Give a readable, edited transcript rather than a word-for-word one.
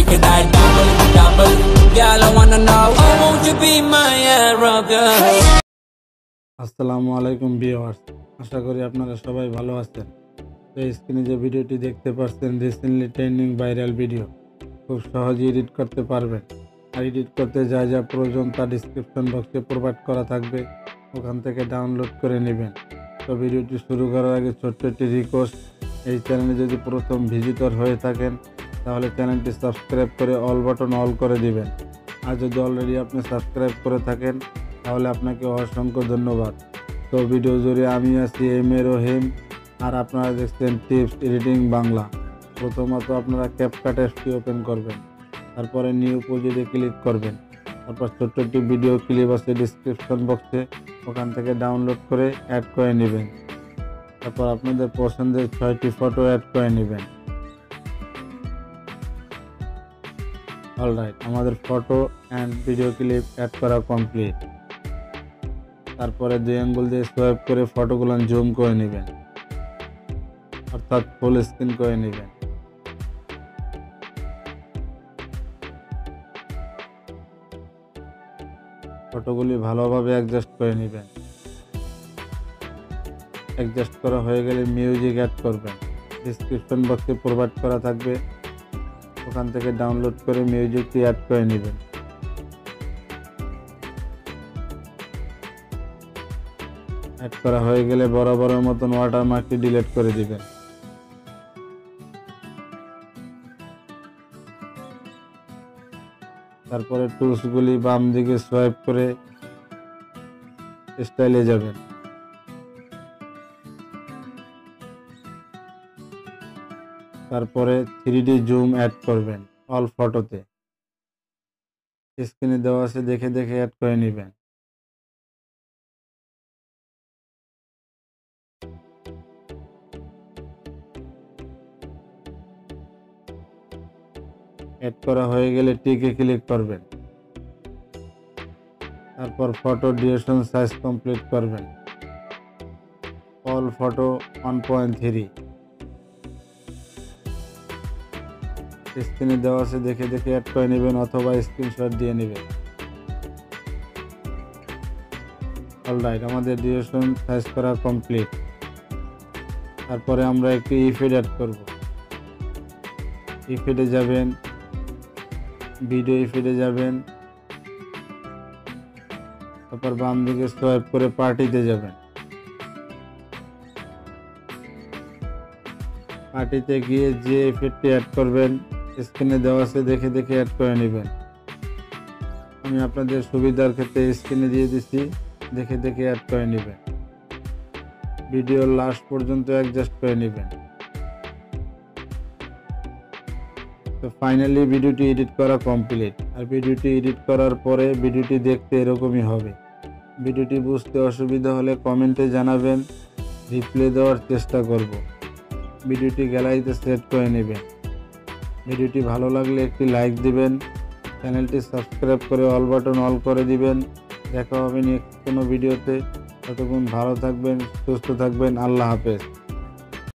make that double, double. Girl, I wanna know, oh, won't you be my Arab girl? আসসালামু আলাইকুম viewers, আশা করি আপনারা সবাই ভালো আছেন। তো স্ক্রিনে যে ভিডিওটি দেখতে পাচ্ছেন রিসেন্টলি ট্রেন্ডিং ভাইরাল ভিডিও, খুব সহজেই এডিট করতে পারবেন। আর এডিট করতে যা যা প্রয়োজন তা ডিসক্রিপশন বক্সে প্রোভাইড করা থাকবে, ওখান থেকে ডাউনলোড করে নেবেন। তো ভিডিওটি শুরু করার আগে ছোট্ট একটি রিকোয়েস্ট, এই চ্যানেলে যদি প্রথম ভিজিটর হয়ে থাকেন তাহলে চ্যানেলটি সাবস্ক্রাইব করে অল বাটন অল করে দিবেন। আর যদি অলরেডি আপনি সাবস্ক্রাইব করে থাকেন তাহলে আপনাকে অসংখ্য ধন্যবাদ। তো ভিডিও জুড়ে আমি আছি 𝐕𝐢𝐝 আর আপনারা দেখছেন টিপস এডিটিং বাংলা। প্রথমত আপনারা CapCut অ্যাপটি ওপেন করবেন, তারপরে নিউ প্রজেক্টে ক্লিক করবেন, তারপর ছোট্ট একটি ভিডিও ক্লিপ আছে ডিসক্রিপশন বক্সে, ওখান থেকে ডাউনলোড করে অ্যাড করে নেবেন। তারপর আপনাদের পছন্দের 6টি ফটো অ্যাড করে নেবেন। অলরাইট, আমাদের photo and video clip add করা কমপ্লিট। তারপরে 2 আঙ্গুল দিয়ে সোয়াইপ করে ফটোগুলো জুম করে নেবেন, অর্থাৎ ফুল স্ক্রিন করে নেবেন। ফটোগুলি ভালোভাবে অ্যাডজাস্ট করে নেবেন। অ্যাডজাস্ট করা হয়ে গেলে মিউজিক অ্যাড করবেন, ডিসক্রিপশন বক্সে প্রোভাইড করা থাকবে, ওখান থেকে ডাউনলোড করে মিউজিকটি অ্যাড করে নেবেন। অ্যাড করা হয়ে গেলে বরাবরের মতন ওয়াটারমার্কটি ডিলিট করে দিবেন। তারপরে টুলসগুলি বাম দিকে সোয়াইপ করে স্টাইলে যাবেন। তারপরে 3D জুম অ্যাড করবেন অল ফটোতে। স্ক্রিনে দেওয়া আছে, দেখে দেখে অ্যাড করে নেবেন। অ্যাড করা হয়ে গেলে টিকে ক্লিক করবেন। তারপর ফটো ডিউরেশন সাইজ কমপ্লিট করবেন। All photo 1.3। স্ক্রিনে দেওয়া আছে, দেখে দেখে অ্যাড করে নেবেন অথবা স্ক্রিনশট দিয়ে নেবেন। অলরাইট, আমাদের ডিউরেশন সাইজ করা কমপ্লিট। তারপরে আমরা একটি ইফেক্ট অ্যাড করব। ইফেক্টে যাবেন, ভিডিও ইফেক্টে যাবেন, তারপর বাম দিকে সোয়াইপ করে পার্টিতে যাবেন। পার্টিতে গিয়ে যে ইফেক্টটি অ্যাড করবেন স্ক্রিনে দেওয়া আছে, দেখে দেখে অ্যাড করে নেবেন। আমি আপনাদের সুবিধার ক্ষেত্রে স্ক্রিনে দিয়ে দিচ্ছি, দেখে দেখে অ্যাড করে নেবেন। ভিডিওর লাস্ট পর্যন্ত অ্যাডজাস্ট করে নেবেন। তো ফাইনালি ভিডিওটি এডিট করা কমপ্লিট। আর ভিডিওটি এডিট করার পরে ভিডিওটি দেখতে এরকমই হবে। ভিডিওটি বুঝতে অসুবিধা হলে কমেন্টে জানাবেন, রিপ্লাই দেওয়ার চেষ্টা করব। ভিডিওটি গ্যালারিতে সেট করে নেবেন। ভিডিওটি ভালো লাগলে একটি লাইক দিবেন, চ্যানেলটি সাবস্ক্রাইব করে অল বাটন অল করে দিবেন। দেখা হবে নেক্সট কোনো ভিডিওতে। ততক্ষণ ভালো থাকবেন, সুস্থ থাকবেন। আল্লাহ হাফেজ।